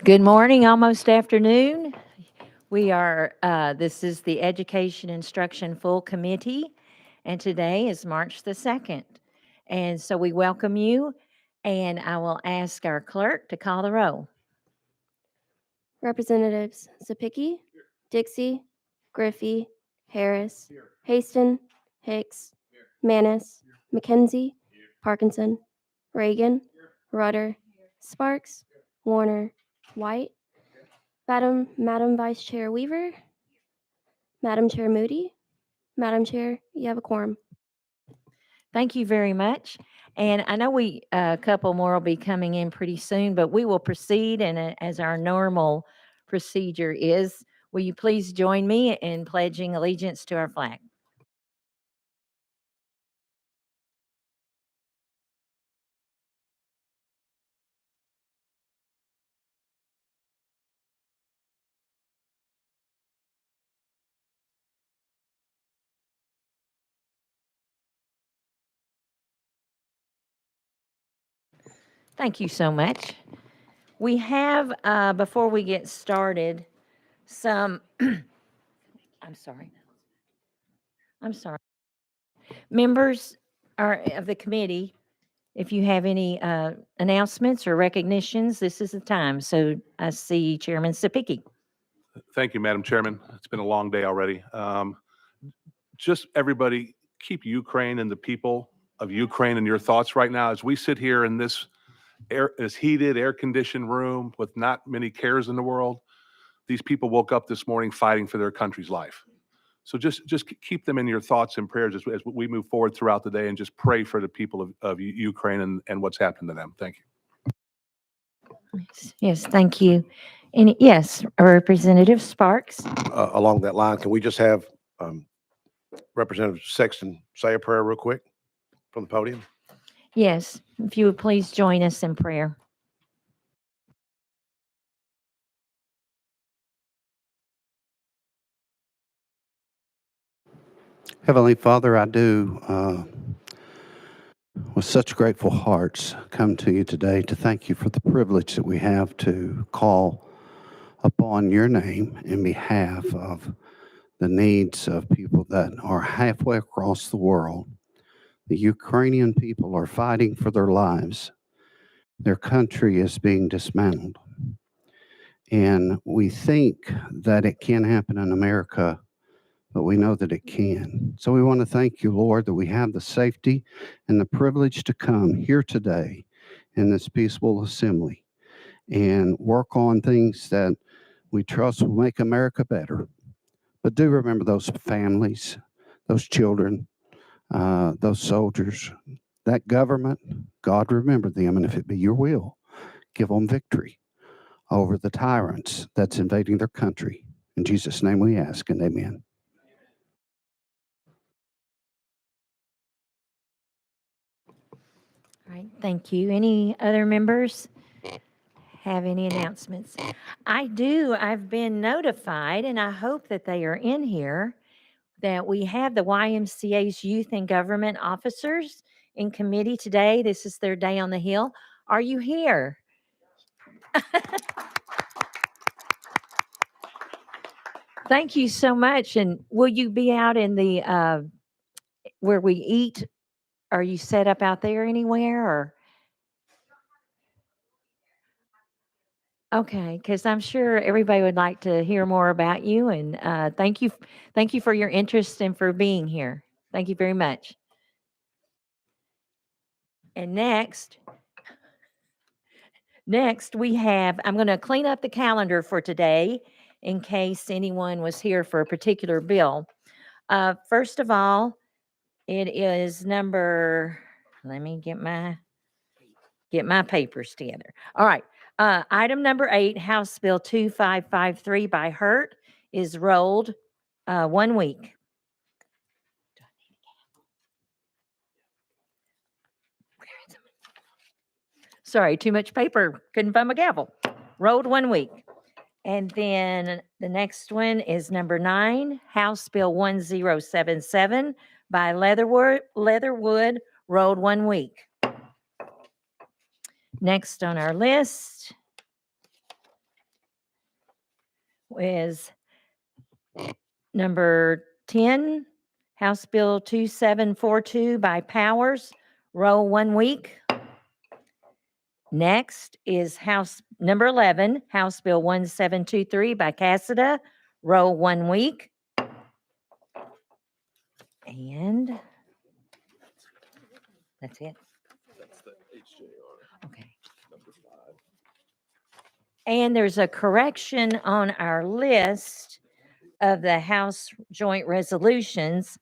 Good morning, almost afternoon. This is the Education Instruction Full Committee, and today is March the 2nd. And so we welcome you, and I will ask our clerk to call the roll. Representatives Zapicki, Dixie, Griffey, Harris, Haston, Hicks, Manis, McKenzie, Parkinson, Reagan, Rudder, Sparks, Warner, White, Madam Vice Chair Weaver, Madam Chair Moody, Madam Chair, you have a quorum. Thank you very much. And I know a couple more will be coming in pretty soon, but we will proceed as our normal procedure is. Will you please join me in pledging allegiance to our flag? Thank you so much. We have, before we get started, some, I'm sorry. Members of the committee, if you have any announcements or recognitions, this is the time. So I see Chairman Sapicki. Thank you, Madam Chairman. It's been a long day already. Just everybody, keep Ukraine and the people of Ukraine in your thoughts right now as we sit here in this heated, air-conditioned room with not many cares in the world. These people woke up this morning fighting for their country's life. So just keep them in your thoughts and prayers as we move forward throughout the day, and just pray for the people of Ukraine and what's happened to them. Thank you. Yes, thank you. And yes, Representative Sparks. Along that line, can we just have Representative Sexton say a prayer real quick from the podium? Yes, if you would please join us in prayer. Heavenly Father, I do, with such grateful hearts, come to you today to thank you for the privilege that we have to call upon your name in behalf of the needs of people that are halfway across the world. The Ukrainian people are fighting for their lives. Their country is being dismantled. And we think that it can happen in America, but we know that it can. So we want to thank you, Lord, that we have the safety and the privilege to come here today in this peaceful assembly and work on things that we trust will make America better. But do remember those families, those children, those soldiers, that government. God, remember them, and if it be your will, give them victory over the tyrants that's invading their country. In Jesus' name we ask, and amen. All right, thank you. Any other members have any announcements? I do. I've been notified, and I hope that they are in here, that we have the YMCA's Youth and Government Officers in committee today. This is their day on the Hill. Are you here? Thank you so much. And will you be out in the where we eat? Are you set up out there anywhere, or? Okay, because I'm sure everybody would like to hear more about you, and thank you for your interest and for being here. Thank you very much. And next we have, I'm going to clean up the calendar for today in case anyone was here for a particular bill. First of all, it is number, let me get my papers together. All right. Item number 8, House Bill 2553 by Hurt is rolled 1 week. Sorry, too much paper. Couldn't find my gavel. Rolled 1 week. And then the next one is number 9, House Bill 1077 by Leatherwood, rolled 1 week. Next on our list is number 10, House Bill 2742 by Powers, roll 1 week. Next is House number 11, House Bill 1723 by Cassada, roll 1 week. And that's it. Okay. And there's a correction on our list of the House joint resolutions.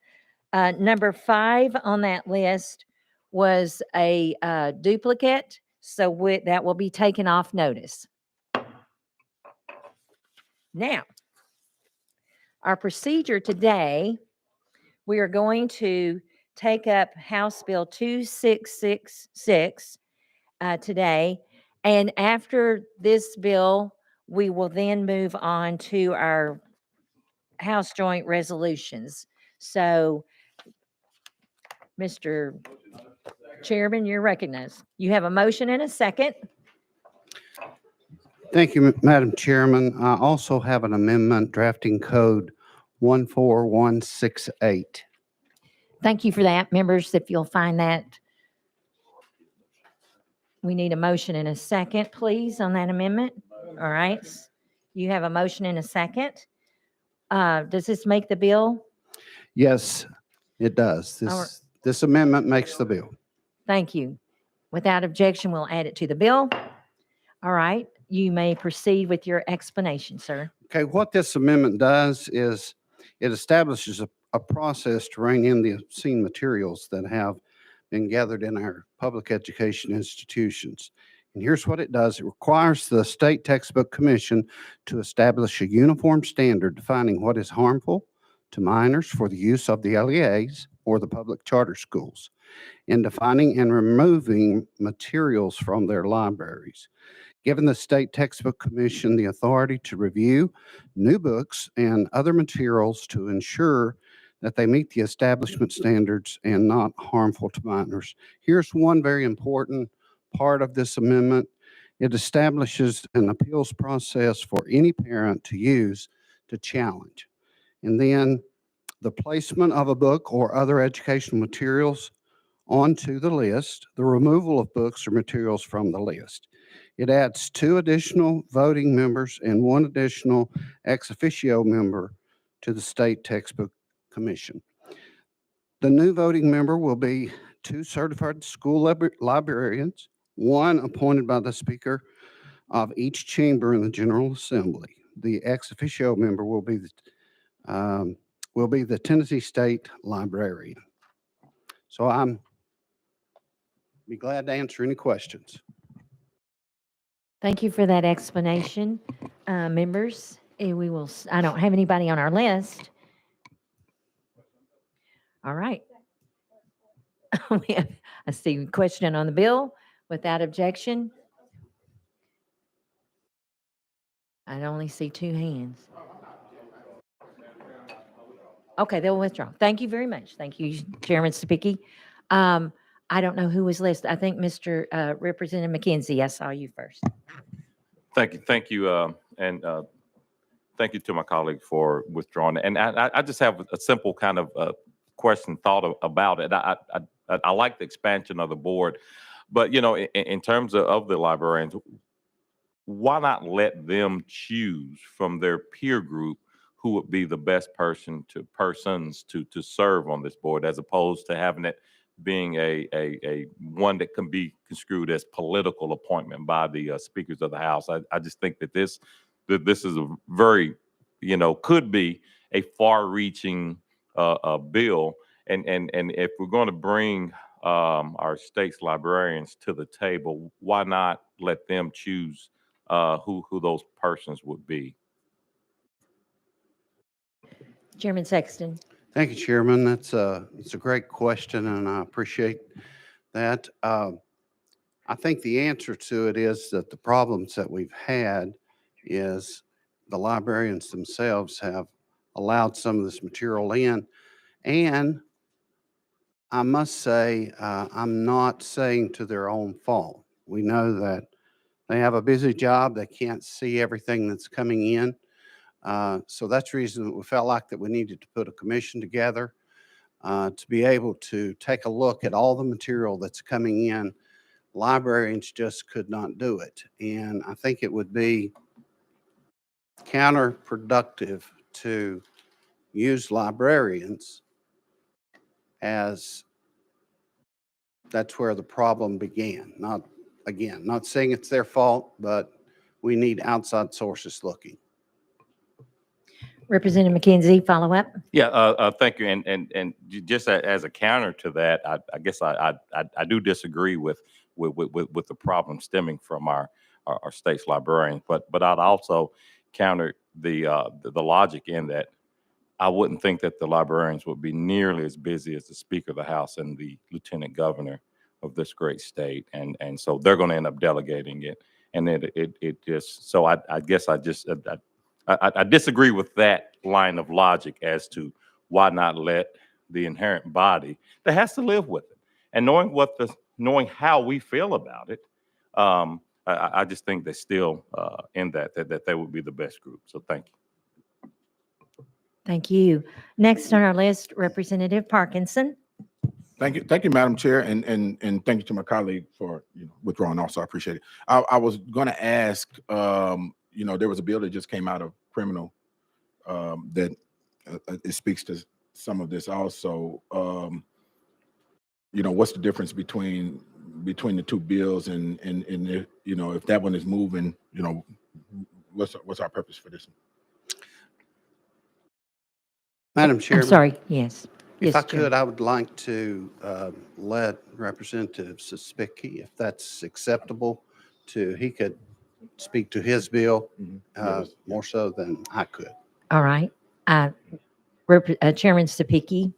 Number 5 on that list was a duplicate, so that will be taken off notice. Now, our procedure today, we are going to take up House Bill 2666 today. And after this bill, we will then move on to our House joint resolutions. So, Mr. Chairman, you're recognized. You have a motion and a second. Thank you, Madam Chairman. I also have an amendment drafting code 14168. Thank you for that, members, if you'll find that. We need a motion and a second, please, on that amendment. All right. You have a motion and a second. Does this make the bill? Yes, it does. All right. This amendment makes the bill. Thank you. Without objection, we'll add it to the bill. All right. You may proceed with your explanation, sir. Okay, what this amendment does is it establishes a process to rein in the obscene materials that have been gathered in our public education institutions. And here's what it does. It requires the State Textbook Commission to establish a uniform standard defining what is harmful to minors for the use of the LEAs or the public charter schools, in defining and removing materials from their libraries, giving the State Textbook Commission the authority to review new books and other materials to ensure that they meet the establishment standards and not harmful to minors. Here's one very important part of this amendment. It establishes an appeals process for any parent to use to challenge. And then the placement of a book or other educational materials onto the list, the removal of books or materials from the list. It adds 2 additional voting members and 1 additional ex officio member to the State Textbook Commission. The new voting member will be 2 certified school librarians, 1 appointed by the Speaker of each chamber in the General Assembly. The ex officio member will be the Tennessee State Librarian. So I'm be glad to answer any questions. Thank you for that explanation, members. We will. I don't have anybody on our list. All right. We have, I see a question on the bill. Without objection. I only see 2 hands. Okay, they'll withdraw. Thank you very much. Thank you, Chairman Stupicki. I don't know who was listed. I think Mr. Representative McKenzie, I saw you first. Thank you, and thank you to my colleague for withdrawing. And I just have a simple kind of question, thought about it. I like the expansion of the board, but in terms of the librarians, why not let them choose from their peer group who would be the best persons to serve on this board, as opposed to having it being a one that can be construed as political appointment by the speakers of the House. I just think that this is a very, could be a far-reaching bill. And if we're going to bring our state's librarians to the table, why not let them choose who those persons would be? Chairman Sexton. Thank you, Chairman. It's a great question, and I appreciate that. I think the answer to it is that the problems that we've had is the librarians themselves have allowed some of this material in. And I must say, I'm not saying to their own fault. We know that they have a busy job. They can't see everything that's coming in. So that's the reason that we felt like that we needed to put a commission together to be able to take a look at all the material that's coming in. Librarians just could not do it. And I think it would be counterproductive to use librarians as that's where the problem began. Not saying it's their fault, but we need outside sources looking. Representative McKenzie, follow up. Yeah, thank you. And just as a counter to that, I guess I do disagree with the problem stemming from our state's librarians. But I'd also counter the logic in that I wouldn't think that the librarians would be nearly as busy as the Speaker of the House and the Lieutenant Governor of this great state. And so they're going to end up delegating it. And then it just, so I guess I disagree with that line of logic as to why not let the inherent body that has to live with it. And knowing how we feel about it, I just think they still in that they would be the best group. So thank you. Thank you. Next on our list, Representative Parkinson. Thank you, Madam Chair, and thank you to my colleague for withdrawing also. I appreciate it. I was going to ask, there was a bill that just came out of criminal that it speaks to some of this also. What's the difference between the two bills, and if that one is moving, what's our purpose for this one? Madam I'm Chairman. sorry, yes. If Yes, I Chair. could, I would like to let Representative Spicky, if that's acceptable, he could speak to his bill more so than I could. All right. Chairman Stupicki,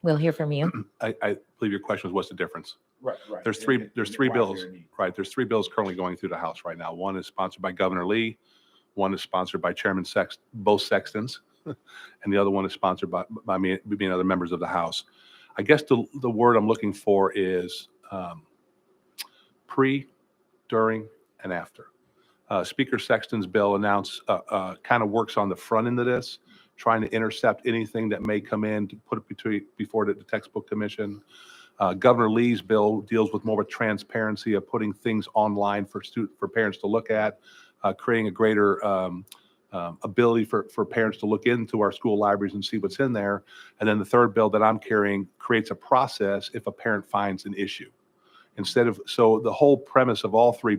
we'll hear from you. I believe your question was, what's the difference? Right. There's three bills, right? There's three bills currently going through the House right now. One is sponsored by Governor Lee. One is sponsored by Chairman both Sextons. And the other one is sponsored by me and other members of the House. I guess the word I'm looking for is pre, during, and after. Speaker Sexton's bill kind of works on the front end of this, trying to intercept anything that may come in to put it before the textbook commission. Governor Lee's bill deals with more with transparency of putting things online for parents to look at, creating a greater ability for parents to look into our school libraries and see what's in there. And then the third bill that I'm carrying creates a process if a parent finds an issue. So the whole premise of all three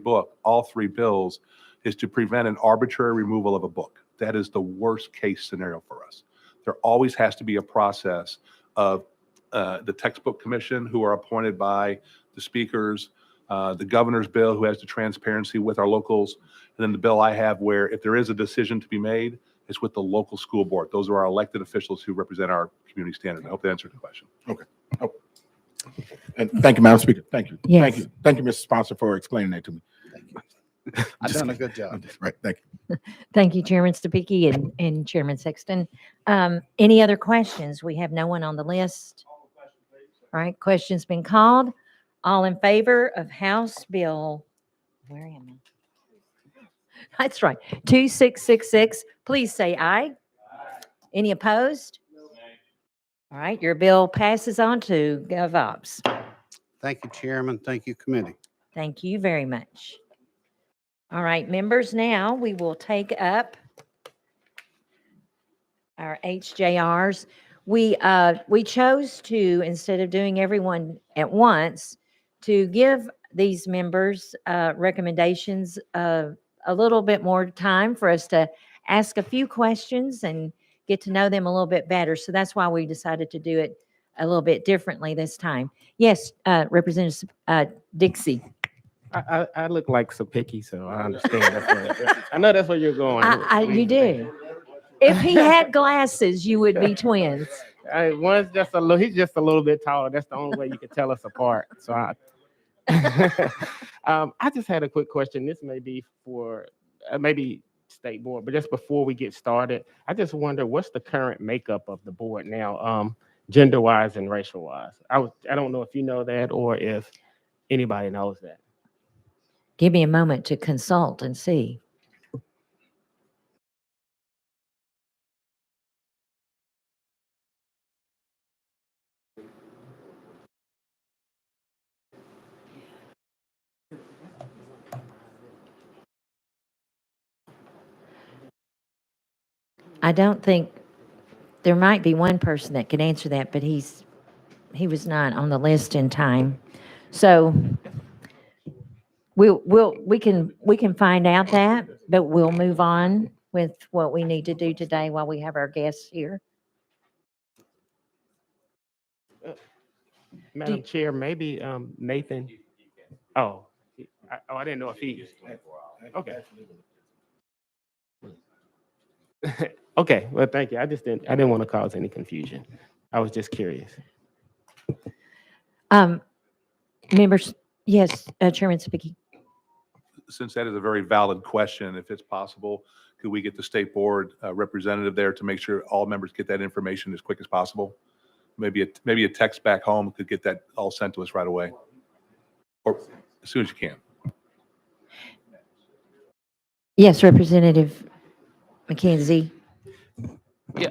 bills is to prevent an arbitrary removal of a book. That is the worst case scenario for us. There always has to be a process of the textbook commission, who are appointed by the speakers, the governor's bill, who has the transparency with our locals, and then the bill I have where if there is a decision to be made, it's with the local school board. Those are our elected officials who represent our community standard. I hope that answered the question. Okay. Oh. And thank you, Madam Speaker. Thank you. Yes. Thank you. Thank you, Mr. Sponsor, for explaining that to me. Thank you. I've done a good job. Right. Thank you. Thank you, Chairman Stupicki and Chairman Sexton. Any other questions? We have no one on the list. All right, question's been called. All in favor of House Bill, where am I? That's right, 2666, please say aye. Any opposed? All right, your bill passes on to GovOps. Thank you, Chairman. Thank you, committee. Thank you very much. All right, members, now we will take up our HJRs. We chose to, instead of doing everyone at once, to give these members recommendations a little bit more time for us to ask a few questions and get to know them a little bit better. So that's why we decided to do it a little bit differently this time. Yes, Representative Dixie. I look like Sapicki, so I understand. I know that's where you're going. You do. If he had glasses, you would be twins. One's just a little. He's just a little bit taller. That's the only way you can tell us apart. So I just had a quick question. This may be for maybe state board, but just before we get started, I just wonder what's the current makeup of the board now, gender-wise and racial-wise. I don't know if you know that or if anybody knows that. Give me a moment to consult and see. I don't think, there might be one person that could answer that, but he was not on the list in time. So we can find out that, but we'll move on with what we need to do today while we have our guests here. Madam Chair, maybe Nathan. Oh, I didn't know if he. Okay. Okay. Well, thank you. I didn't want to cause any confusion. I was just curious. Members, yes, Chairman Spicky. Since that is a very valid question, if it's possible, could we get the state board representative there to make sure all members get that information as quick as possible? Maybe a text back home could get that all sent to us right away, or as soon as you can. Yes, Representative McKenzie. Yeah,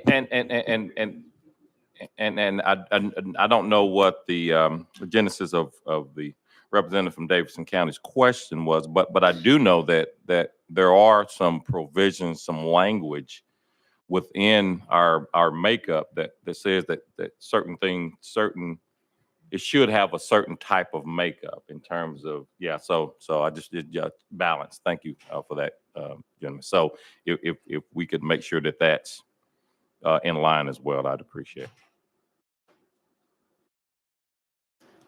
and I don't know what the genesis of the representative from Davidson County's question was, but I do know that there are some provisions, some language within our makeup that says that certain it should have a certain type of makeup in terms of, yeah. So I just did balance. Thank you for that, gentlemen. So if we could make sure that that's in line as well, I'd appreciate it.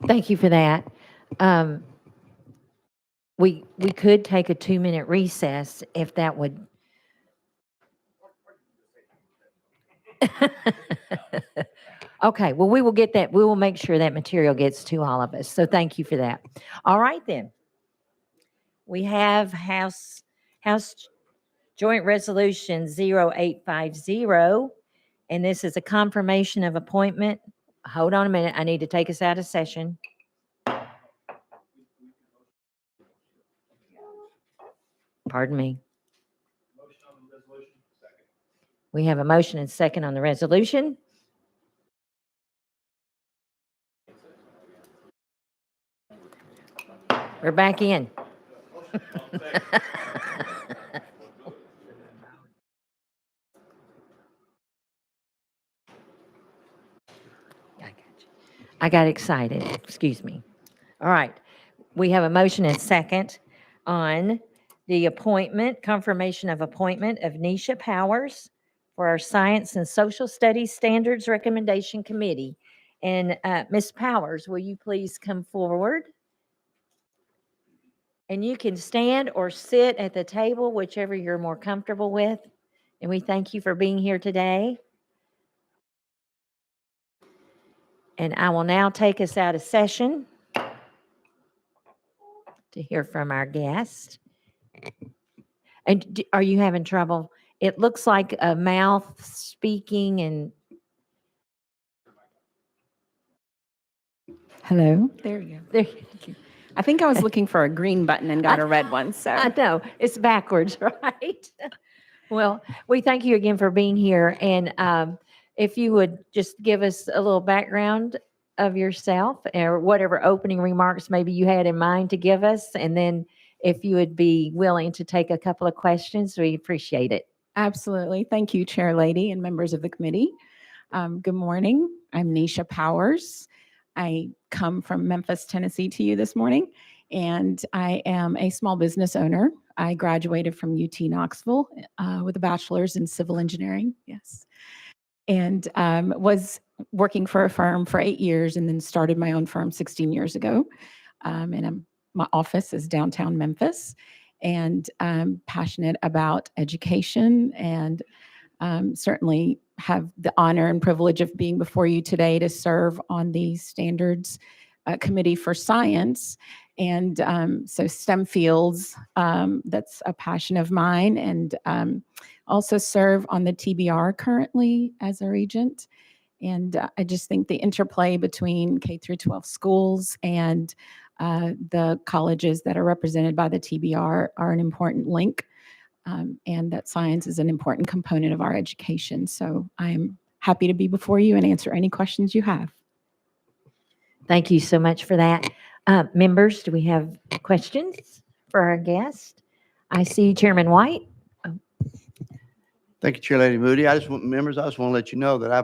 Thank you for that. We could take a 2-minute recess if that would. Okay, well, we will get that. We will make sure that material gets to all of us. So thank you for that. All right, then. We have House Joint Resolution 0850, and this is a confirmation of appointment. Hold on a minute. I need to take us out of session. Pardon me. We have a motion and second on the resolution. We're back in. I got excited. Excuse me. All right. We have a motion and second on the appointment, confirmation of appointment of Nisha Powers for our Science and Social Studies Standards Recommendation Committee. And Ms. Powers, will you please come forward? And you can stand or sit at the table, whichever you're more comfortable with. And we thank you for being here today. And I will now take us out of session to hear from our guest. And are you having trouble? It looks like a mouth speaking and. Hello. There you go. There, I think I was looking for a green button and got a red one. So I know, it's backwards, right? Well, we thank you again for being here. And if you would just give us a little background of yourself or whatever opening remarks maybe you had in mind to give us. And then if you would be willing to take a couple of questions, we appreciate it. absolutely. Thank you, Chair Lady and members of the committee. Good morning. I'm Nisha Powers. I come from Memphis, Tennessee to you this morning, and I am a small business owner. I graduated from UT Knoxville with a bachelor's in civil engineering. Yes. And was working for a firm for 8 years and then started my own firm 16 years ago. My office is downtown Memphis, and I'm passionate about education and certainly have the honor and privilege of being before you today to serve on the Standards Committee for Science. And so STEM fields, that's a passion of mine, and also serve on the TBR currently as a regent. And I just think the interplay between K through 12 schools and the colleges that are represented by the TBR are an important link, and that science is an important component of our education. So I am happy to be before you and answer any questions you have. Thank you so much for that. Members, do we have questions for our guest? I see Chairman White. Thank you, Chair Lady Moody. I just want to let you know that I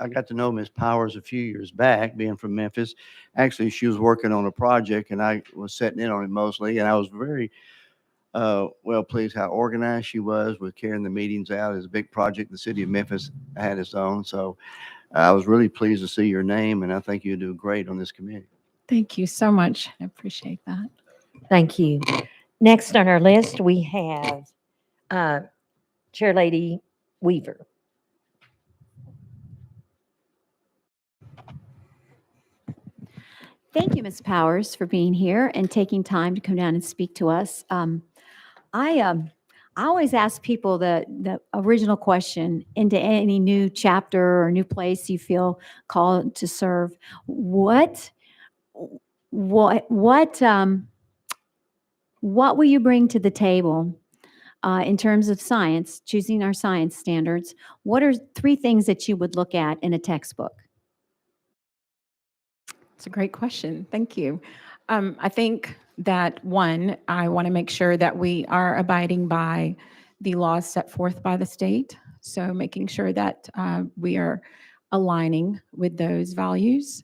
got to know Ms. Powers a few years back, being from Memphis. Actually, she was working on a project and I was sitting in on it mostly, and I was very well pleased how organized she was with carrying the meetings out. It's a big project. The city of Memphis had its own. So I was really pleased to see your name, and I think you do great on this committee. Thank you so much. I appreciate that. Thank you. Next on our list, we have Chair Lady Weaver. Thank you, Ms. Powers, for being here and taking time to come down and speak to us. I always ask people the original question into any new chapter or new place you feel called to serve. What will you bring to the table in terms of science, choosing our science standards? What are 3 things that you would look at in a textbook? It's a great question. Thank you. I think that one, I want to make sure that we are abiding by the laws set forth by the state. So making sure that we are aligning with those values,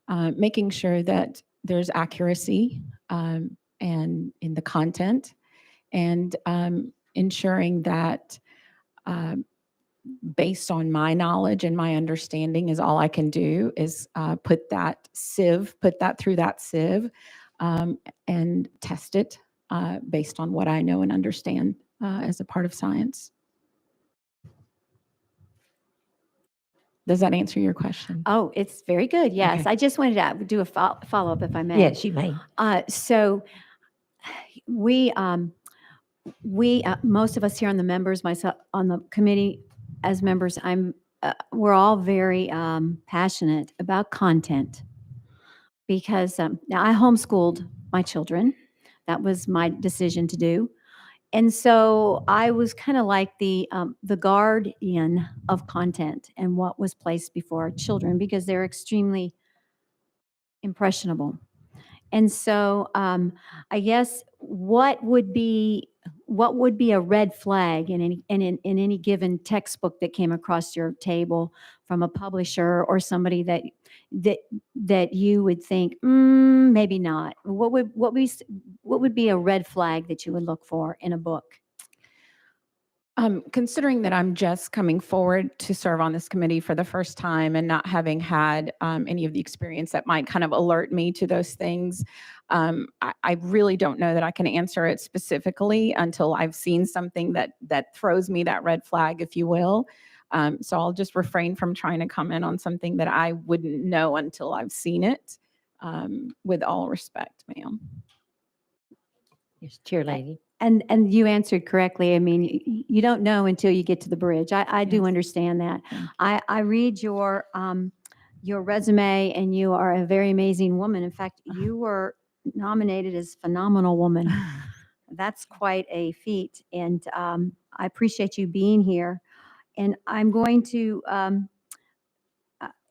making sure that there's accuracy and in the content, and ensuring that based on my knowledge and my understanding is all I can do is put that through that sieve and test it based on what I know and understand as a part of science. Does that answer your question? Oh, it's very good. Yes. Okay. I just wanted to do a follow-up if I may. Yes, you may. So we most of us here on the members, myself on the committee as members, we're all very passionate about content because now I homeschooled my children. That was my decision to do. And so I was kind of like the guardian of content and what was placed before our children because they're extremely impressionable. And so I guess what would be a red flag in any given textbook that came across your table from a publisher or somebody that you would think maybe not? What would be a red flag that you would look for in a book? Considering that I'm just coming forward to serve on this committee for the first time and not having had any of the experience that might kind of alert me to those things, I really don't know that I can answer it specifically until I've seen something that throws me that red flag, if you will. So I'll just refrain from trying to comment on something that I wouldn't know until I've seen it, with all respect, ma'am. Yes, Chair Lady. And you answered correctly. I mean, you don't know until you get to the bridge. I do Yes. understand that. Thank I read your resume, and you are a very amazing woman. In fact, you were nominated as phenomenal woman. That's quite a feat, and I appreciate you being here. And I'm going to,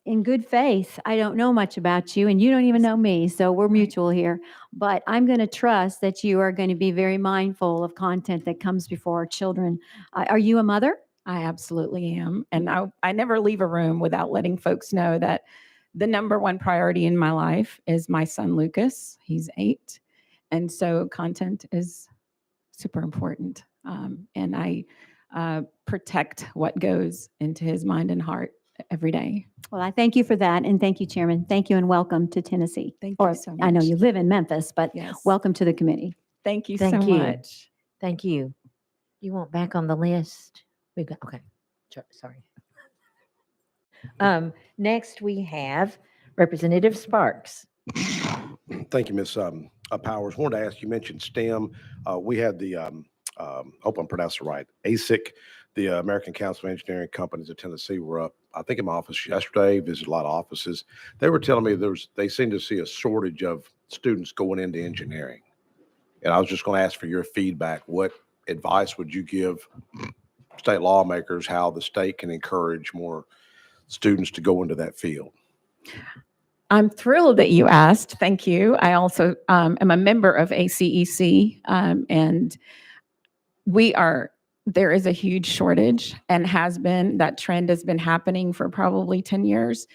in good faith, I don't know much about you, and you don't even know me, so we're mutual here. But I'm going to trust that you are going to be very mindful of content that comes before our children. Are you a mother? I absolutely am. And I never leave a room without letting folks know that the number one priority in my life is my son, Lucas. He's 8. And so content is super important. And I protect what goes into his mind and heart every day. Well, I thank you for that, and thank you, Chairman. Thank you, and welcome to Tennessee. Thank Or, you so much. I know you live in Memphis, but Yes. welcome to the committee. Thank you Thank so you. much. Thank you. You want back on the list? We've got, okay. Sorry. Next we have Representative Sparks. Thank you, Ms. Powers. Wanted to ask, you mentioned STEM. We had the, hope I'm pronouncing it right, ASIC, the American Council of Engineering Companies of Tennessee were up, I think, in my office yesterday, visited a lot of offices. They were telling me they seem to see a shortage of students going into engineering. And I was just going to ask for your feedback. What advice would you give state lawmakers, how the state can encourage more students to go into that field? I'm thrilled that you asked. Thank you. I also am a member of ACEC, and we are there is a huge shortage and has been. That trend has been happening for probably 10 years.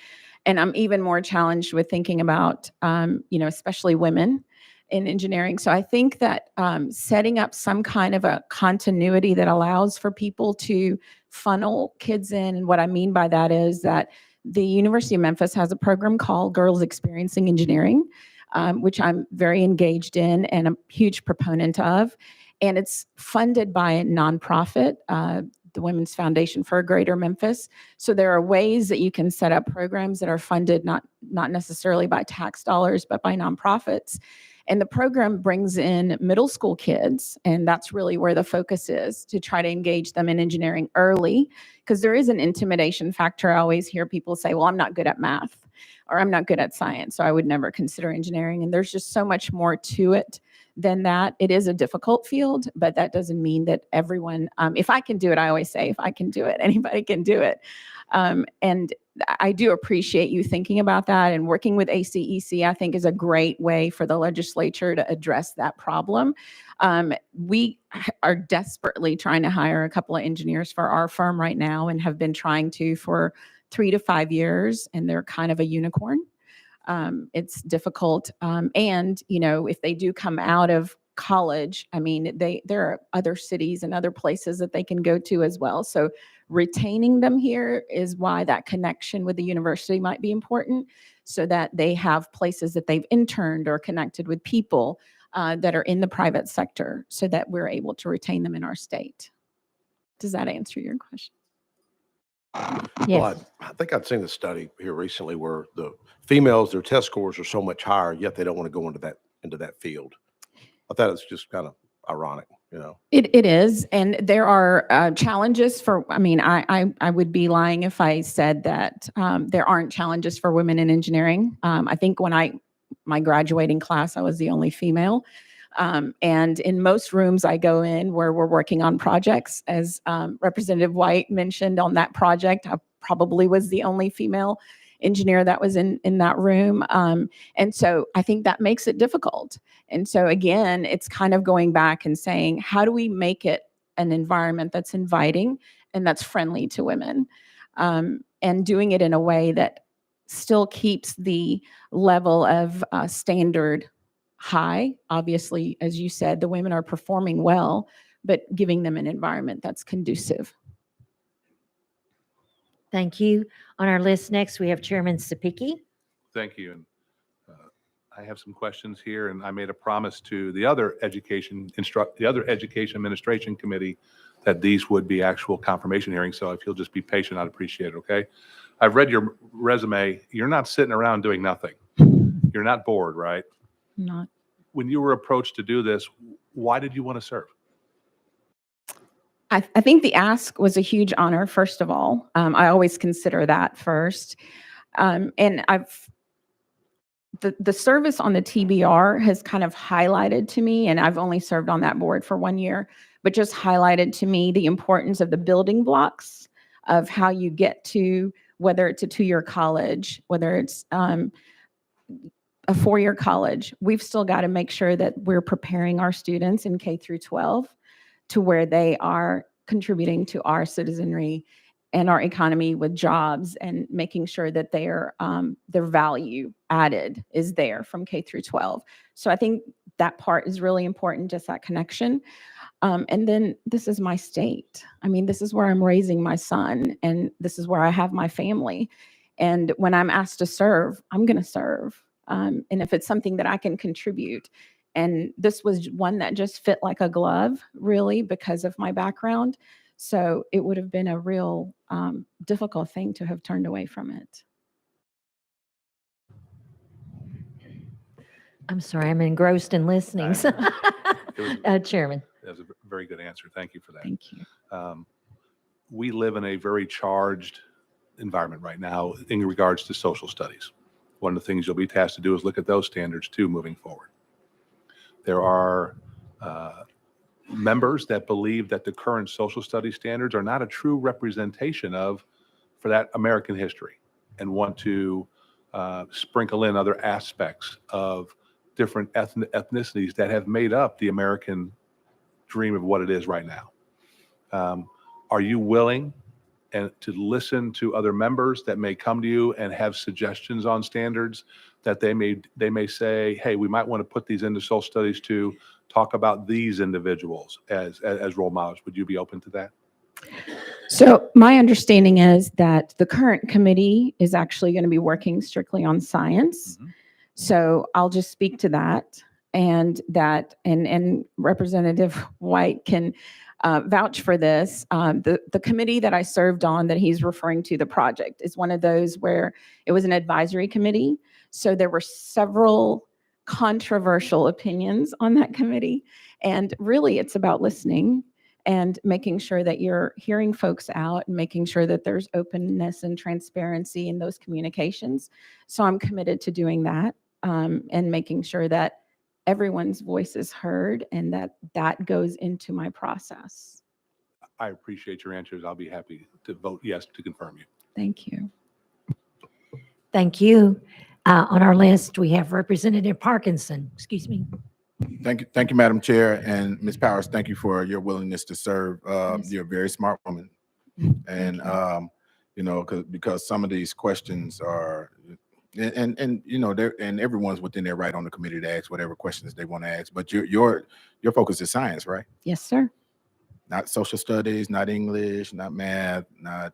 And I'm even more challenged with thinking about, especially women in engineering. So I think that setting up some kind of a continuity that allows for people to funnel kids in. And what I mean by that is that the University of Memphis has a program called Girls Experiencing Engineering, which I'm very engaged in and a huge proponent of. And it's funded by a nonprofit, the Women's Foundation for a Greater Memphis. So there are ways that you can set up programs that are funded not necessarily by tax dollars, but by nonprofits. And the program brings in middle school kids, and that's really where the focus is, to try to engage them in engineering early, because there is an intimidation factor. I always hear people say, well, I'm not good at math, or I'm not good at science, so I would never consider engineering. And there's just so much more to it than that. It is a difficult field, but that doesn't mean that everyone, if I can do it, I always say, if I can do it, anybody can do it. And I do appreciate you thinking about that, and working with ACEC, I think, is a great way for the legislature to address that problem. We are desperately trying to hire a couple of engineers for our firm right now, and have been trying to for 3 to 5 years, and they're kind of a unicorn. It's difficult. And, if they do come out of college, I mean, there are other cities and other places that they can go to as well. So retaining them here is why that connection with the university might be important, so that they have places that they've interned or connected with people that are in the private sector, so that we're able to retain them in our state. Does that answer your question? Yes. Well, I think I'd seen a study here recently where the females, their test scores are so much higher, yet they don't want to go into that field. I thought it's just kind of ironic, It is, and there are challenges for. I mean, I would be lying if I said that there aren't challenges for women in engineering. I think when my graduating class, I was the only female. And in most rooms I go in where we're working on projects, as Representative White mentioned on that project, I probably was the only female engineer that was in that room. And so I think that makes it difficult. And so again, it's kind of going back and saying, how do we make it an environment that's inviting and that's friendly to women? And doing it in a way that still keeps the level of standard high. Obviously, as you said, the women are performing well, but giving them an environment that's conducive. Thank you. On our list next, we have Chairman Sapicki. Thank you. And I have some questions here, and I made a promise to the other Education Administration Committee that these would be actual confirmation hearings. So if you'll just be patient, I'd appreciate it, okay? I've read your resume. You're not sitting around doing nothing. You're not bored, right? Not. When you were approached to do this, why did you want to serve? I think the ask was a huge honor, first of all. I always consider that first. And the service on the TBR has kind of highlighted to me, and I've only served on that board for 1 year, but just highlighted to me the importance of the building blocks of how you get to, whether it's a 2-year college, whether it's a 4-year college. We've still got to make sure that we're preparing our students in K through 12 to where they are contributing to our citizenry and our economy with jobs, and making sure that their value added is there from K through 12. So I think that part is really important, just that connection. And then this is my state. I mean, this is where I'm raising my son, and this is where I have my family. And when I'm asked to serve, I'm going to serve. And if it's something that I can contribute, and this was one that just fit like a glove, really, because of my background. So it would have been a real difficult thing to have turned away from it. I'm sorry, I'm engrossed in listening. Chairman. That was a very good answer. Thank you for that. Thank you. We live in a very charged environment right now in regards to social studies. One of the things you'll be tasked to do is look at those standards too moving forward. There are members that believe that the current social studies standards are not a true representation for that American history, and want to sprinkle in other aspects of different ethnicities that have made up the American dream of what it is right now. Are you willing and to listen to other members that may come to you and have suggestions on standards that they may say, hey, we might want to put these into social studies to talk about these individuals as role models? Would you be open to that? So my understanding is that the current committee is actually going to be working strictly on science. So I'll just speak to that, and Representative White can vouch for this. The committee that I served on that he's referring to, the project, is one of those where it was an advisory committee. So there were several controversial opinions on that committee. And really, it's about listening and making sure that you're hearing folks out and making sure that there's openness and transparency in those communications. So I'm committed to doing that, and making sure that everyone's voice is heard and that goes into my process. I appreciate your answers. I'll be happy to vote yes to confirm you. Thank you. Thank you. On our list, we have Representative Parkinson. Excuse me. Thank you, Madam Chair, and Ms. Powers. Thank you for your willingness to serve. Yes. You're a very smart woman, and you know, because some of these questions are, and you know, and everyone's within their right on the committee to ask whatever questions they want to ask. But your focus is science, right? Yes, sir. Not social studies, not English, not math, not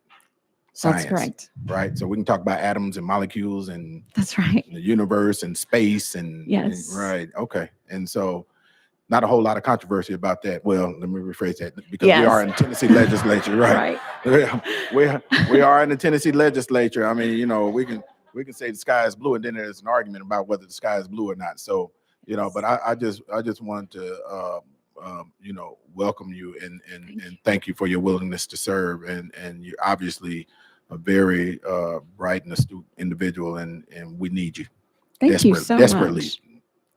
science. That's correct. Right. So we can talk about atoms and molecules and That's right. the universe and space and Yes. right. Okay. And so not a whole lot of controversy about that. Well, let me rephrase that, because we Yes. are in the Tennessee legislature, right? We are in the Tennessee legislature. I mean, you know, we can say the sky is blue, and then there's an argument about whether the sky is blue or not. So, you know, but I just wanted to you know, welcome you and thank you for your willingness to serve, and you're obviously a very bright and astute individual, and we need you. Thank you so desperately. much.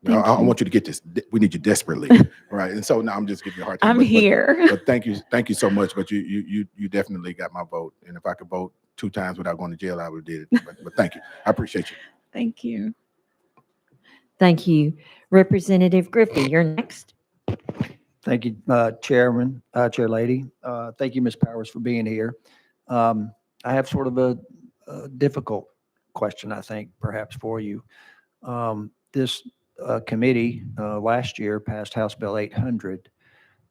You know, Thank I you. want you to get this. We need you desperately, right? And so now I'm just giving you a hard time. I'm but- here. But thank you so much. But you definitely got my vote. And if I could vote 2 times without going to jail, I would have did it. But thank you. I appreciate you. Thank you. Thank you. Representative Griffey, you're next. Thank you, Chairman, Chair Lady. Thank you, Ms. Powers, for being here. I have sort of a difficult question, I think, perhaps for you. This committee last year passed House Bill 800,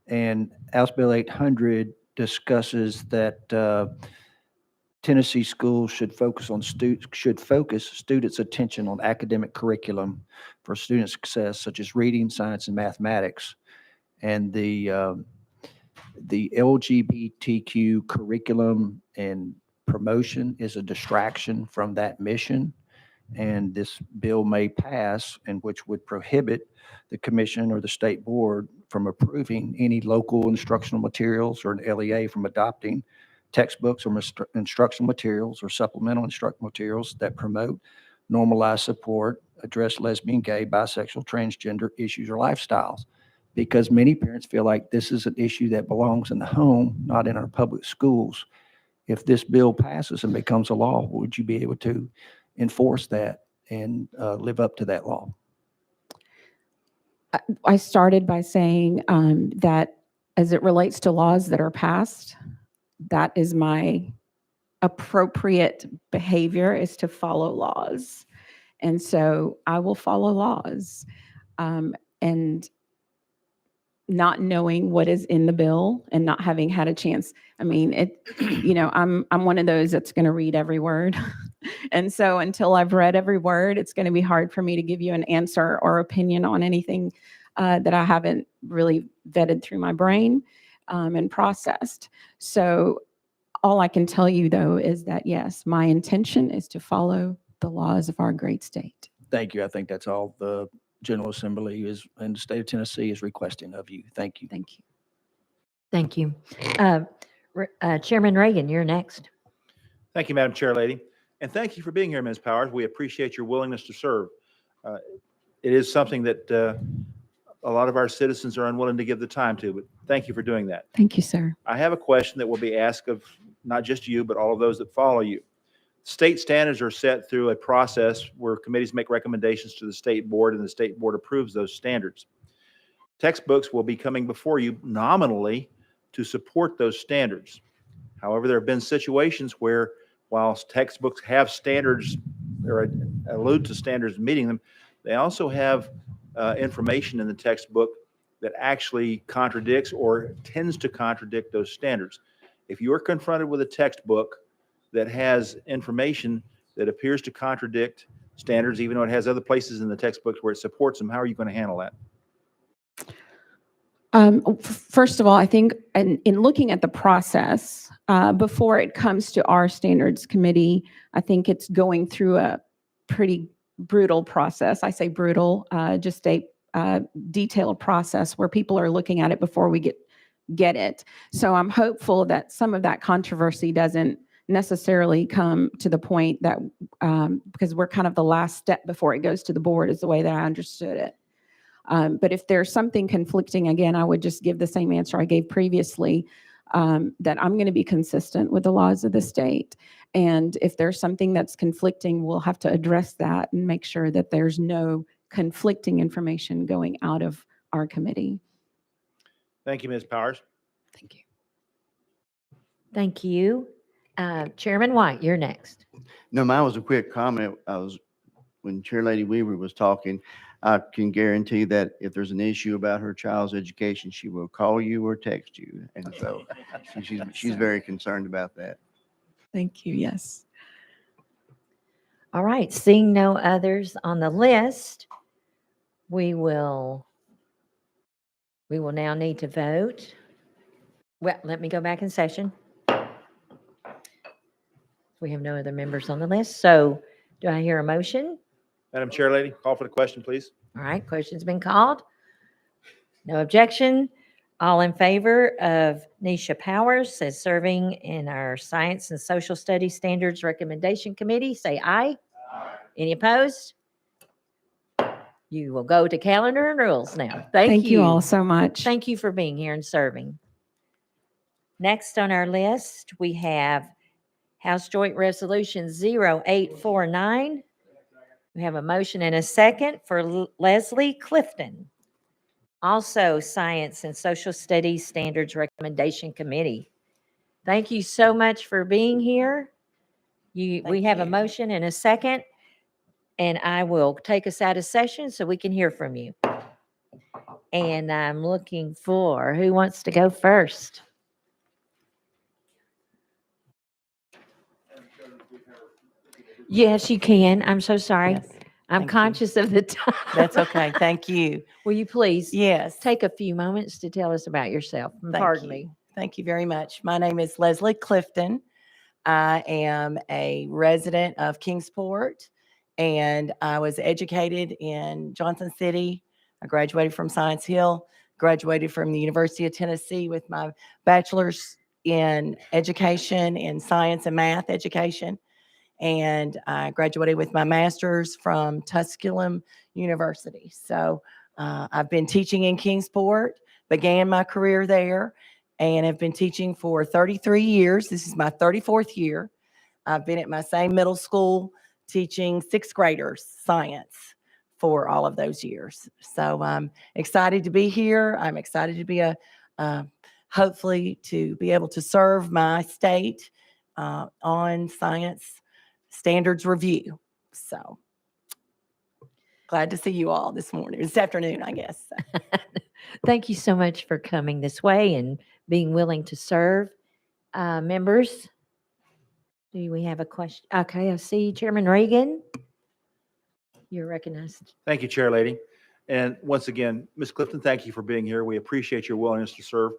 and House Bill 800 discusses that Tennessee schools should focus students' attention on academic curriculum for student success, such as reading, science, and mathematics. And the LGBTQ curriculum and promotion is a distraction from that mission. And this bill may pass, and which would prohibit the commission or the state board from approving any local instructional materials or an LEA from adopting textbooks or instructional materials or supplemental instructional materials that promote, normalize, support, address lesbian, gay, bisexual, transgender issues or lifestyles. Because many parents feel like this is an issue that belongs in the home, not in our public schools. If this bill passes and becomes a law, would you be able to enforce that and live up to that law? I started by saying that as it relates to laws that are passed, that is my appropriate behavior, is to follow laws. And so I will follow laws. And not knowing what is in the bill and not having had a chance. I mean, I'm one of those that's going to read every word. And so until I've read every word, it's going to be hard for me to give you an answer or opinion on anything that I haven't really vetted through my brain and processed. So all I can tell you, though, is that, yes, my intention is to follow the laws of our great state. Thank you. I think that's all the General Assembly in the state of Tennessee is requesting of you. Thank you. Thank you. Thank you. Chairman Reagan, you're next. Thank you, Madam Chair Lady. And thank you for being here, Ms. Powers. We appreciate your willingness to serve. It is something that a lot of our citizens are unwilling to give the time to, but thank you for doing that. Thank you, sir. I have a question that will be asked of not just you, but all of those that follow you. State standards are set through a process where committees make recommendations to the state board, and the state board approves those standards. Textbooks will be coming before you nominally to support those standards. However, there have been situations where whilst textbooks have standards or allude to standards meeting them, they also have information in the textbook that actually contradicts or tends to contradict those standards. If you are confronted with a textbook that has information that appears to contradict standards, even though it has other places in the textbooks where it supports them, how are you going to handle that? First of all, I think in looking at the process, before it comes to our standards committee, I think it's going through a pretty brutal process. I say brutal, just a detailed process where people are looking at it before we get it. So I'm hopeful that some of that controversy doesn't necessarily come to the point that, because we're kind of the last step before it goes to the board is the way that I understood it. But if there's something conflicting, again, I would just give the same answer I gave previously, that I'm going to be consistent with the laws of the state. And if there's something that's conflicting, we'll have to address that and make sure that there's no conflicting information going out of our committee. Thank you, Ms. Powers. Thank you. Thank you. Chairman White, you're next. No, mine was a quick comment. When Chair Lady Weaver was talking, I can guarantee that if there's an issue about her child's education, she will call you or text you. And so she's very concerned about that. Thank you. Yes. All right, seeing no others on the list, we will now need to vote. Well, let me go back in session. We have no other members on the list, so do I hear a motion? Madam Chair Lady, call for the question, please. All right, question's been called. No objection. All in favor of Nisha Powers as serving in our Science and Social Studies Standards Recommendation Committee, say aye. Aye. Any opposed? You will go to calendar and rules now. Thank you. You all so much. Thank you for being here and serving. Next on our list, we have House Joint Resolution 0849. We have a motion and a second for Leslie Clifton. Also, Science and Social Studies Standards Recommendation Committee. Thank you so much for being here. We have a motion and a second, and I will take us out of session so we can hear from you. And I'm looking for, who wants to go first? Yes, you can. I'm so sorry. Yes, I'm thank you. conscious of the time. That's okay. Thank you. Will you please Yes. take a few moments to tell us about yourself? And Thank Pardon you. me. Thank you very much. My name is Leslie Clifton. I am a resident of Kingsport, and I was educated in Johnson City. I graduated from Science Hill, graduated from the University of Tennessee with my bachelor's in education in science and math education. And I graduated with my master's from Tusculum University. So I've been teaching in Kingsport, began my career there, and have been teaching for 33 years. This is my 34th year. I've been at my same middle school teaching sixth graders science for all of those years. So I'm excited to be here. I'm excited to be hopefully to be able to serve my state on science standards review. So glad to see you all this morning, this afternoon, I guess. Thank you so much for coming this way and being willing to serve. Members, do we have a question? Okay, I see Chairman Reagan. You're recognized. Thank you, Chair Lady. And once again, Ms. Clifton, thank you for being here. We appreciate your willingness to serve.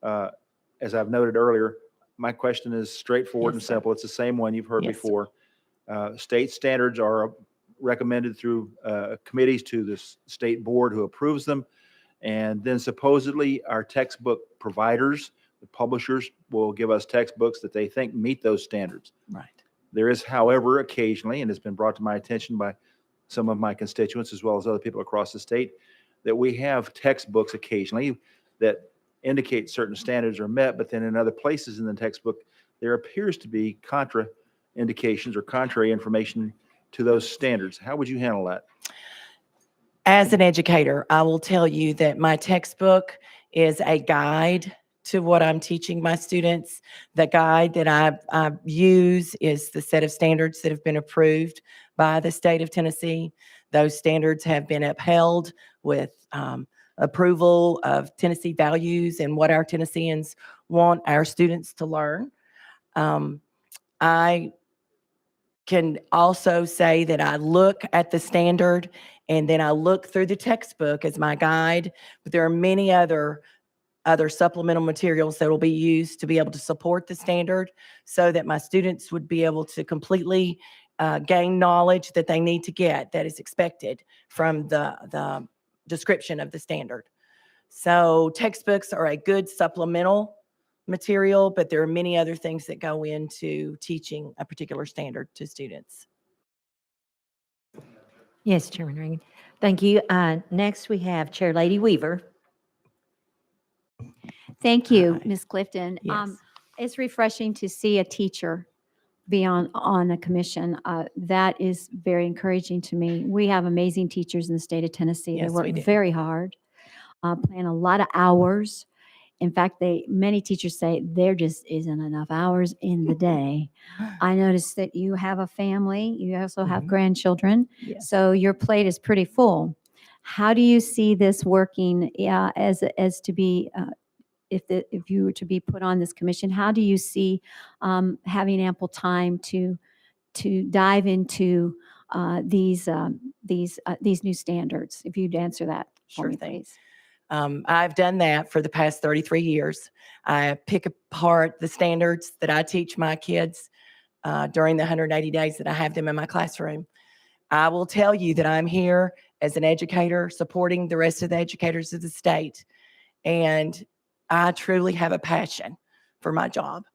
As I've noted earlier, my question is straightforward and Yes, sir. simple. It's the same one you've heard Yes, sir. before. State standards are recommended through committees to the state board who approves them. And then supposedly our textbook providers, the publishers, will give us textbooks that they think meet those standards. Right. There is, however, occasionally, and it's been brought to my attention by some of my constituents as well as other people across the state, that we have textbooks occasionally that indicate certain standards are met, but then in other places in the textbook, there appears to be contraindications or contrary information to those standards. How would you handle that? As an educator, I will tell you that my textbook is a guide to what I'm teaching my students. The guide that I use is the set of standards that have been approved by the state of Tennessee. Those standards have been upheld with approval of Tennessee values and what our Tennesseans want our students to learn. I can also say that I look at the standard and then I look through the textbook as my guide, but there are many other supplemental materials that will be used to be able to support the standard so that my students would be able to completely gain knowledge that they need to get that is expected from the description of the standard. So textbooks are a good supplemental material, but there are many other things that go into teaching a particular standard to students. Yes, Chairman Reagan. Thank you. Next, we have Chair Lady Weaver. Thank you, Hi. Ms. Clifton. Yes. It's refreshing to see a teacher be on a commission. That is very encouraging to me. We have amazing teachers in the state of Tennessee. Yes, They work we do. very hard, plan a lot of hours. In fact, many teachers say there just isn't enough hours in the day. I noticed that you have a family. You also have Mhm. grandchildren. Yes. So your plate is pretty full. How do you see this working as to be, if you were to be put on this commission, how do you see having ample time to dive into these new standards? If you'd answer that for Sure me, thing. please. I've done that for the past 33 years. I pick apart the standards that I teach my kids during the 180 days that I have them in my classroom. I will tell you that I'm here as an educator supporting the rest of the educators of the state. And I truly have a passion for my job.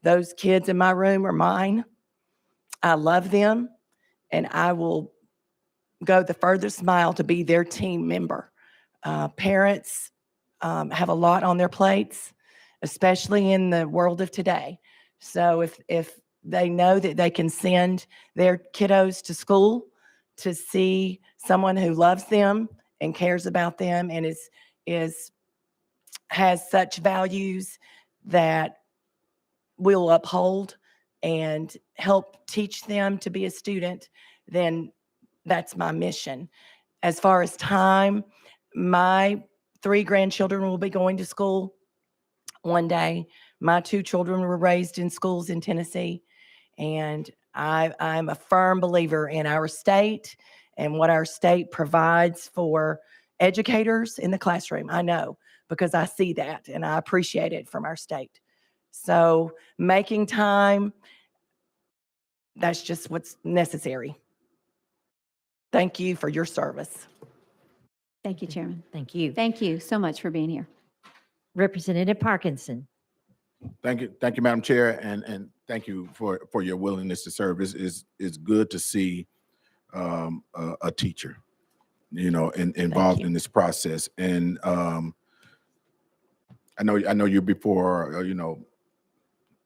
Those kids in my room are mine. I love them, and I will go the furthest mile to be their team member. Parents have a lot on their plates, especially in the world of today. So if they know that they can send their kiddos to school to see someone who loves them and cares about them and has such values that will uphold and help teach them to be a student, then that's my mission. As far as time, my 3 grandchildren will be going to school one day. My 2 children were raised in schools in Tennessee, and I'm a firm believer in our state and what our state provides for educators in the classroom. I know because I see that and I appreciate it from our state. So making time, that's just what's necessary. Thank you for your service. Thank you, Chairman. Thank you. Thank you so much for being here. Representative Parkinson. Thank you, Madam Chair, and thank you for your willingness to serve. It's good to see a teacher, involved you. in this process. And I know you're before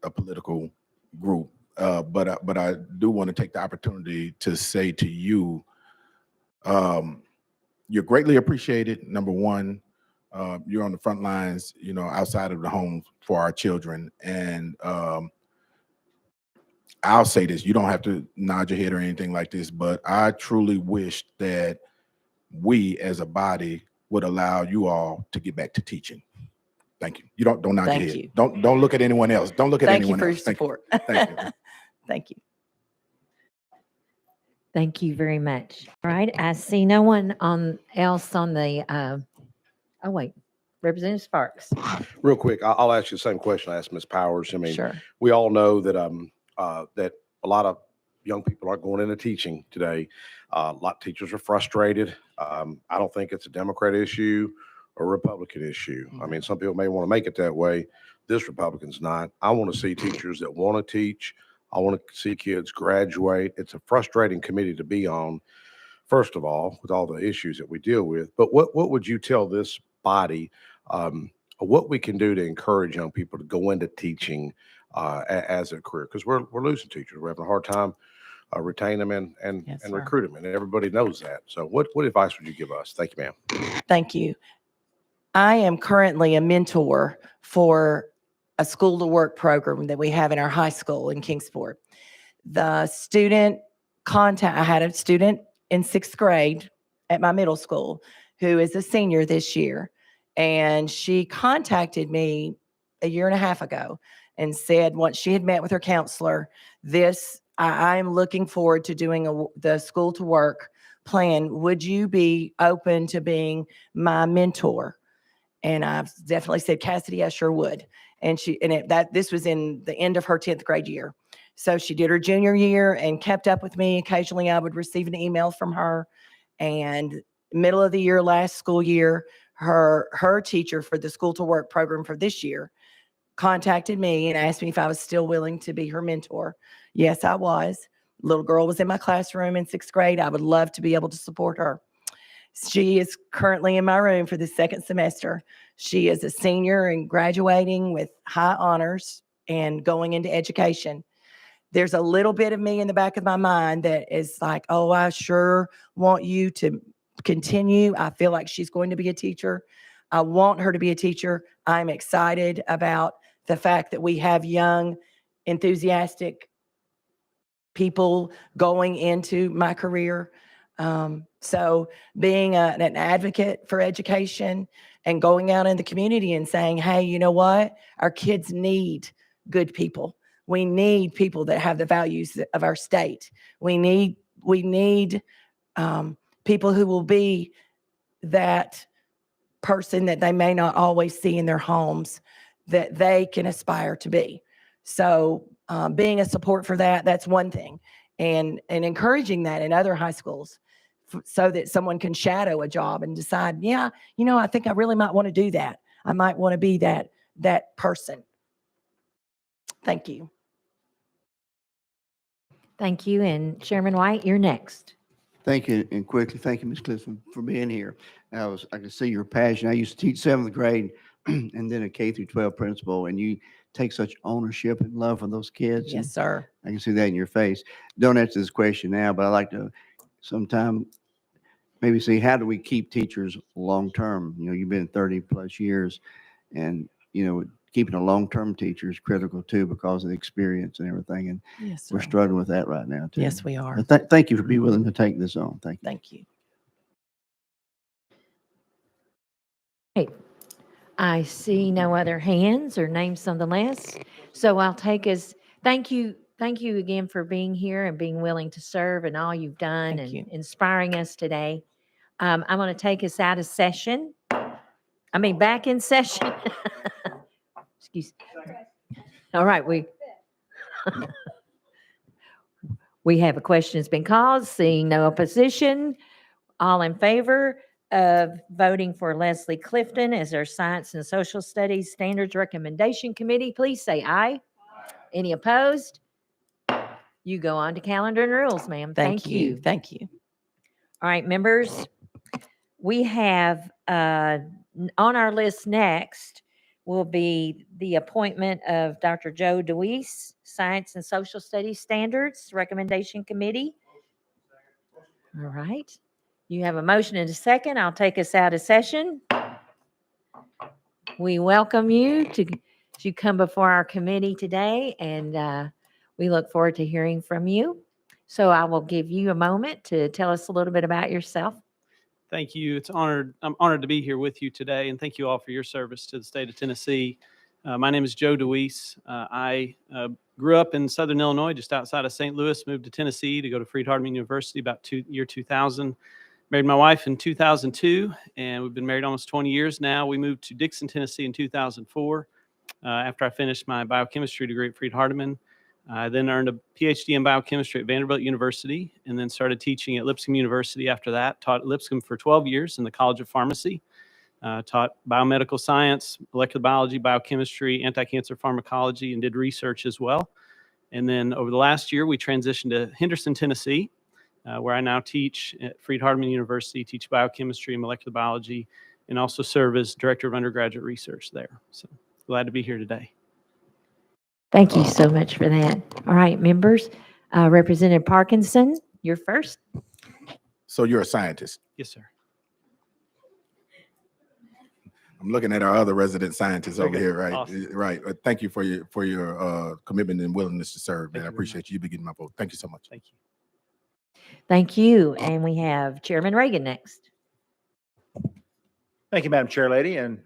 a political group, but I do want to take the opportunity to say to you, you're greatly appreciated. Number one, you're on the front lines, outside of the home for our children. And I'll say this, you don't have to nod your head or anything like this, but I truly wish that we as a body would allow you all to get back to teaching. Thank you. You don't nod Thank your head. you. Don't look at anyone else. Don't look at Thank you anyone for your else. Thank you. support. Thank you. Thank you. Thank you very much. All right, I see no one else on the, oh wait, Representative Sparks. Real quick, I'll ask you the same question I asked Ms. Powers. I mean, Sure. we all know that that a lot of young people aren't going into teaching today. A lot of teachers are frustrated. I don't think it's a Democrat issue or a Republican issue. I mean, some people may want to make it that way. This Republican's not. I want to see teachers that want to teach. I want to see kids graduate. It's a frustrating committee to be on, first of all, with all the issues that we deal with. But what would you tell this body what we can do to encourage young people to go into teaching as a career? Because we're losing teachers. We're having a hard time retain them and Yes, and sir. recruit them, and everybody knows that. So what advice would you give us? Thank you, ma'am. Thank you. I am currently a mentor for a school to work program that we have in our high school in Kingsport. The student I had a student in 6th grade at my middle school who is a senior this year. And she contacted me a year and a half ago and said, once she had met with her counselor, I'm looking forward to doing the school to work plan. Would you be open to being my mentor? And I've definitely said, Cassidy, I sure would. And this was in the end of her 10th grade year. So she did her junior year and kept up with me. Occasionally I would receive an email from her. And middle of the year, last school year, her teacher for the school to work program for this year contacted me and asked me if I was still willing to be her mentor. Yes, I was. Little girl was in my classroom in 6th grade. I would love to be able to support her. She is currently in my room for the 2nd semester. She is a senior and graduating with high honors and going into education. There's a little bit of me in the back of my mind that is like, oh, I sure want you to continue. I feel like she's going to be a teacher. I want her to be a teacher. I'm excited about the fact that we have young, enthusiastic people going into my career. So being an advocate for education and going out in the community and saying, hey, you know what? Our kids need good people. We need people that have the values of our state. We need people who will be that person that they may not always see in their homes that they can aspire to be. So being a support for that, that's one thing. And encouraging that in other high schools so that someone can shadow a job and decide, yeah, you know, I think I really might want to do that. I might want to be that person. Thank you. Thank you. And Chairman White, you're next. Thank you, and quickly, thank you, Ms. Clifton, for being here. I can see your passion. I used to teach 7th grade and then a K through 12 principal, and you take such ownership and love for those kids. Yes, sir. I can see that in your face. Don't answer this question now, but I'd like to sometime maybe see, how do we keep teachers long-term? You know, you've been 30 plus years, and, you know, keeping a long-term teacher is critical too because of the experience and everything. And Yes, we're sir. struggling with that right now too. Yes, we are. But thank you for being willing to take this on. Thank you. Thank you. Hey, I see no other hands or names on the list. So I'll take as, thank you again for being here and being willing to serve and all you've done Thank and you. inspiring us today. I'm going to take us out of session. Back in session. Excuse. All right, we have a question that's been called, seeing no opposition. All in favor of voting for Leslie Clifton as our Science and Social Studies Standards Recommendation Committee, please say aye. Any opposed? You go on to calendar and rules, ma'am. Thank you. Thank you. All right, members, we have on our list next will be the appointment of Dr. Joe DeWeese, Science and Social Studies Standards Recommendation Committee. All right. You have a motion and a second. I'll take us out of session. We welcome you to come before our committee today, and we look forward to hearing from you. So I will give you a moment to tell us a little bit about yourself. Thank you. I'm honored to be here with you today, and thank you all for your service to the state of Tennessee. My name is Joe DeWeese. I grew up in Southern Illinois, just outside of St. Louis, moved to Tennessee to go to Freed-Hardeman University about year 2000. Married my wife in 2002, and we've been married almost 20 years now. We moved to Dixon, Tennessee in 2004 after I finished my biochemistry degree at Freed-Hardeman. I then earned a PhD in biochemistry at Vanderbilt University and then started teaching at Lipscomb University after that. Taught at Lipscomb for 12 years in the College of Pharmacy. Taught biomedical science, molecular biology, biochemistry, anti-cancer pharmacology, and did research as well. And then over the last year, we transitioned to Henderson, Tennessee, where I now teach at Freed-Hardeman University, teach biochemistry and molecular biology, and also serve as Director of Undergraduate Research there. So glad to be here today. Thank you so much for that. All right, members, Representative Parkinson, you're first. So you're a scientist. Yes, sir. I'm looking at our other resident scientists over Okay, here, right? awesome. Right. Thank you for your commitment and willingness to serve, man. Thank I you very appreciate you getting my vote. Thank you so much. Thank you. Thank you. And we have Chairman Reagan next. Thank you, Madam Chair Lady, and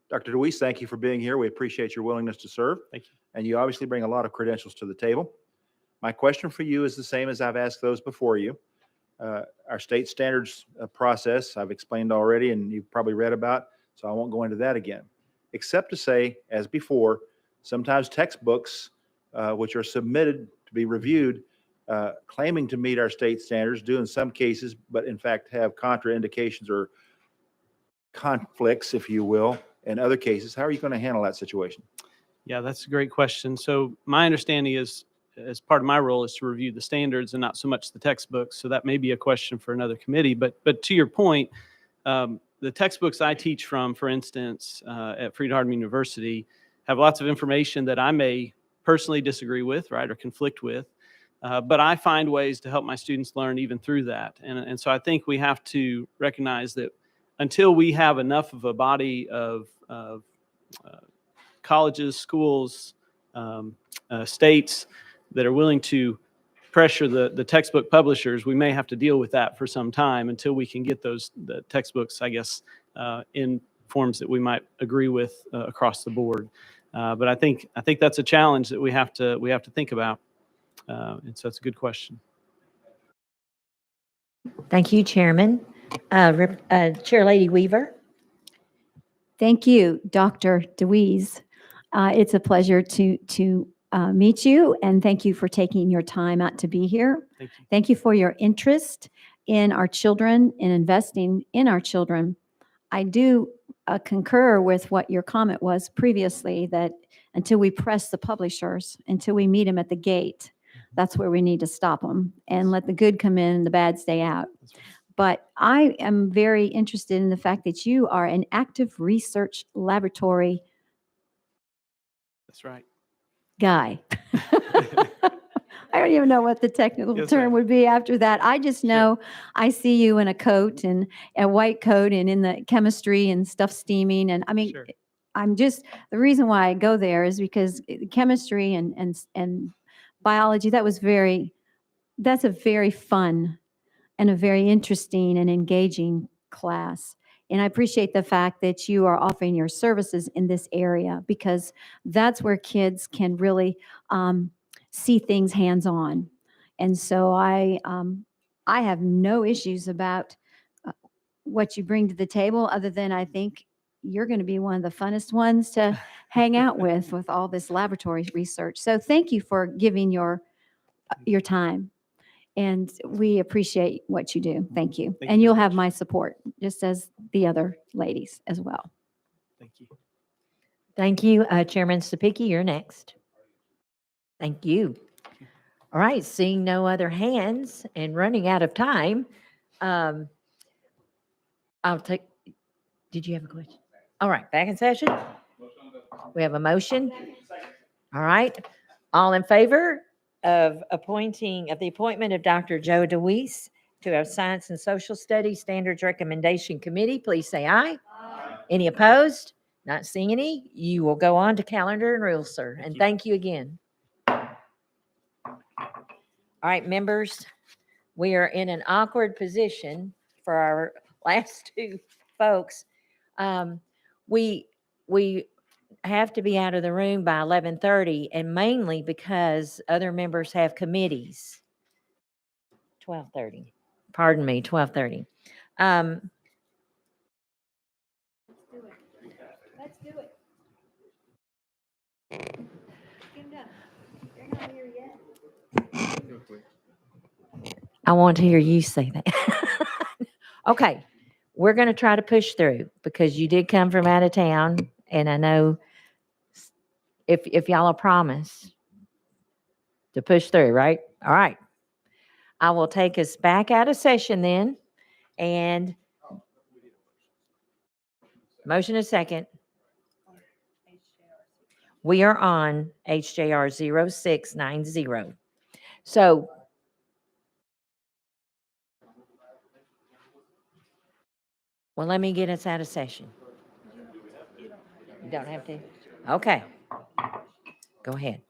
Dr. DeWeese, thank you for being here. We appreciate your willingness to serve. Thank you. And you obviously bring a lot of credentials to the table. My question for you is the same as I've asked those before you. Our state standards process, I've explained already, and you've probably read about, so I won't go into that again, except to say, as before, sometimes textbooks, which are submitted to be reviewed, claiming to meet our state standards, do in some cases, but in fact have contraindications or conflicts, if you will, in other cases. How are you going to handle that situation? Yeah, that's a great question. So my understanding is, as part of my role, is to review the standards and not so much the textbooks. So that may be a question for another committee. But to your point, the textbooks I teach from, for instance, at Freed-Hardeman University, have lots of information that I may personally disagree with, right, or conflict with. But I find ways to help my students learn even through that. And so I think we have to recognize that until we have enough of a body of colleges, schools, states that are willing to pressure the textbook publishers, we may have to deal with that for some time until we can get the textbooks, I guess, in forms that we might agree with across the board. But I think that's a challenge that we have to think about. And so it's a good question. Thank you, Chairman. Chair Lady Weaver. Thank you, Dr. DeWeese. It's a pleasure to meet you, and thank you for taking your time out to be here. Thank you. Thank you for your interest in our children and investing in our children. I do concur with what your comment was previously, that until we press the publishers, until we meet them at the gate, that's where we need to stop them and let the good come in and the bad stay out. But I am very interested in the fact that you are an active research laboratory That's right. guy. I don't even know what the technical Yes, term ma'am. would be after that. I just know I see you in a coat and a white coat and in the chemistry and stuff steaming. And I mean, Sure. the reason why I go there is because chemistry and biology, that's a very fun and a very interesting and engaging class. And I appreciate the fact that you are offering your services in this area, because that's where kids can really see things hands-on. And so I have no issues about what you bring to the table, other than I think you're going to be one of the funnest ones to hang out with all this laboratory research. So thank you for giving your time. And we appreciate what you do. Thank you. Thank you And you'll very have much. my support, just as the other ladies as well. Thank you. Thank you. Chairman Sapicki, you're next. Thank you. All right, seeing no other hands and running out of time, I'll take, did you have a question? All right, back in session. We have a motion. All right, all in favor of the appointment of Dr. Joe DeWeese to our Science and Social Studies Standards Recommendation Committee, please say aye. Any opposed? Not seeing any. You will go on to calendar and rules, sir. And thank you again. All right, members, we are in an awkward position for our last two folks. We have to be out of the room by 11:30, and mainly because other members have committees. 12:30. Pardon me, 12:30. Let's do it. You're not here yet. I want to hear you say that. Okay, we're going to try to push through because you did come from out of town, and I know if y'all will promise to push through, right? All right. I will take us back out of session then, and motion is second. We are on HJR 0690. So well, let me get us out of session. You don't have to? Okay. Go ahead.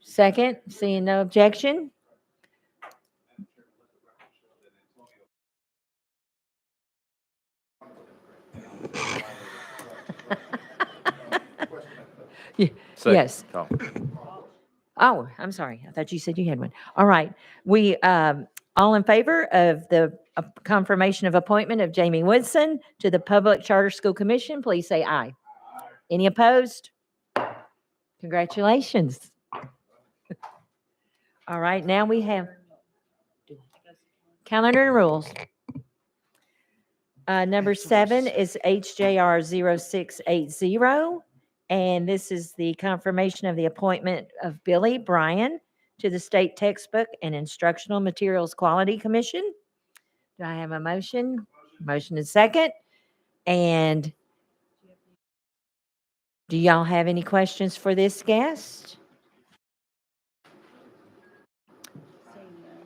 Second, seeing no objection. Second Yes. call. Oh, I'm sorry. I thought you said you had one. All right. We, all in favor of the confirmation of appointment of Jamie Woodson to the Public Charter School Commission, please say aye. Any opposed? Congratulations. All right, now we have calendar and rules. Number 7 is HJR 0680. And this is the confirmation of the appointment of Billy Bryan to the State Textbook and Instructional Materials Quality Commission. Do I have a motion? Motion is second. And do y'all have any questions for this guest?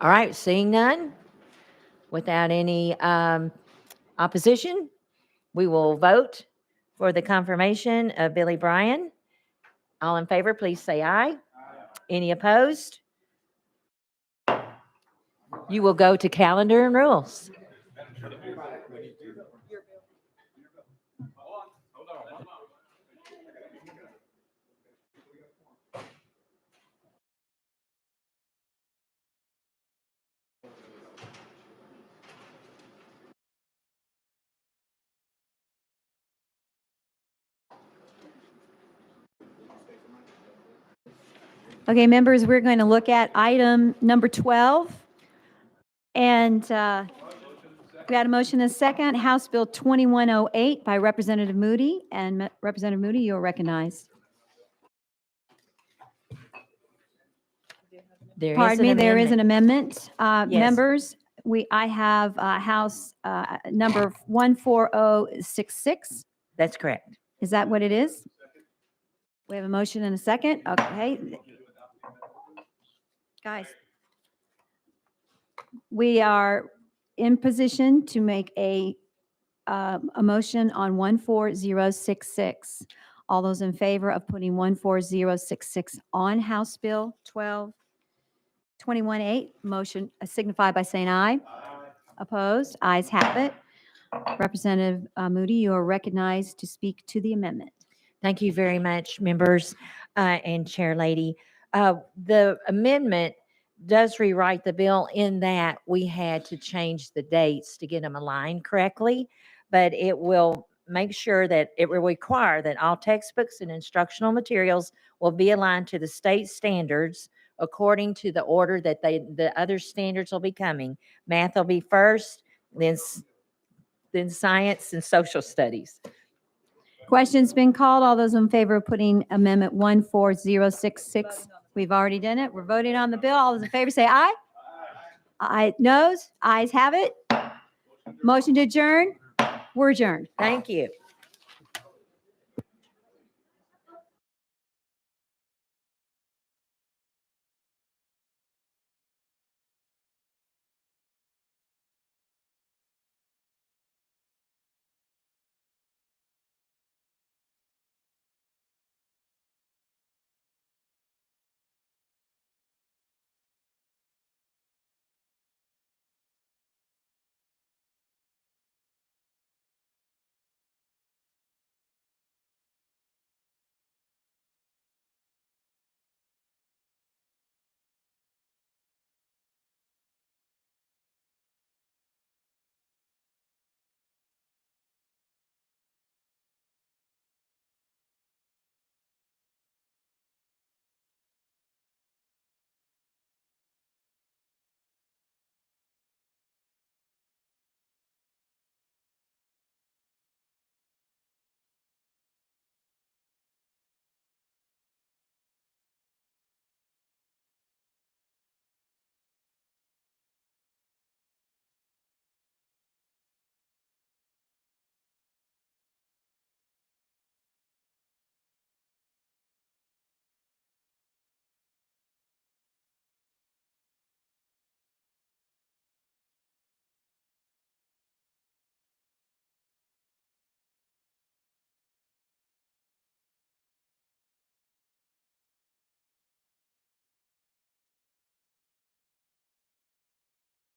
All right, seeing none, without any opposition, we will vote for the confirmation of Billy Bryan. All in favor, please say aye. Any opposed? You will go to calendar and rules. Okay, members, we're going to look at item number 12. And we had a motion and a second, House Bill 2108 by Representative Moody. And Representative Moody, you are recognized. There is Pardon me, an there is an amendment. amendment. Yes. Members, I have House number 14066. That's correct. Is that what it is? We have a motion and a second. Okay. Guys, we are in position to make a motion on 14066. All those in favor of putting 14066 on House Bill 2108, motion signify by saying aye. Opposed? Ayes have it. Representative Moody, you are recognized to speak to the amendment. Thank you very much, members and Chair Lady. The amendment does rewrite the bill in that we had to change the dates to get them aligned correctly, but it will make sure that it will require that all textbooks and instructional materials will be aligned to the state standards according to the order that the other standards will be coming. Math will be first, then science and social studies. Question's been called. All those in favor of putting amendment 14066? We've already done it. We're voting on the bill. All those in favor say aye. Aye. Noes? Ayes have it. Motion to adjourn. We're adjourned. Thank you.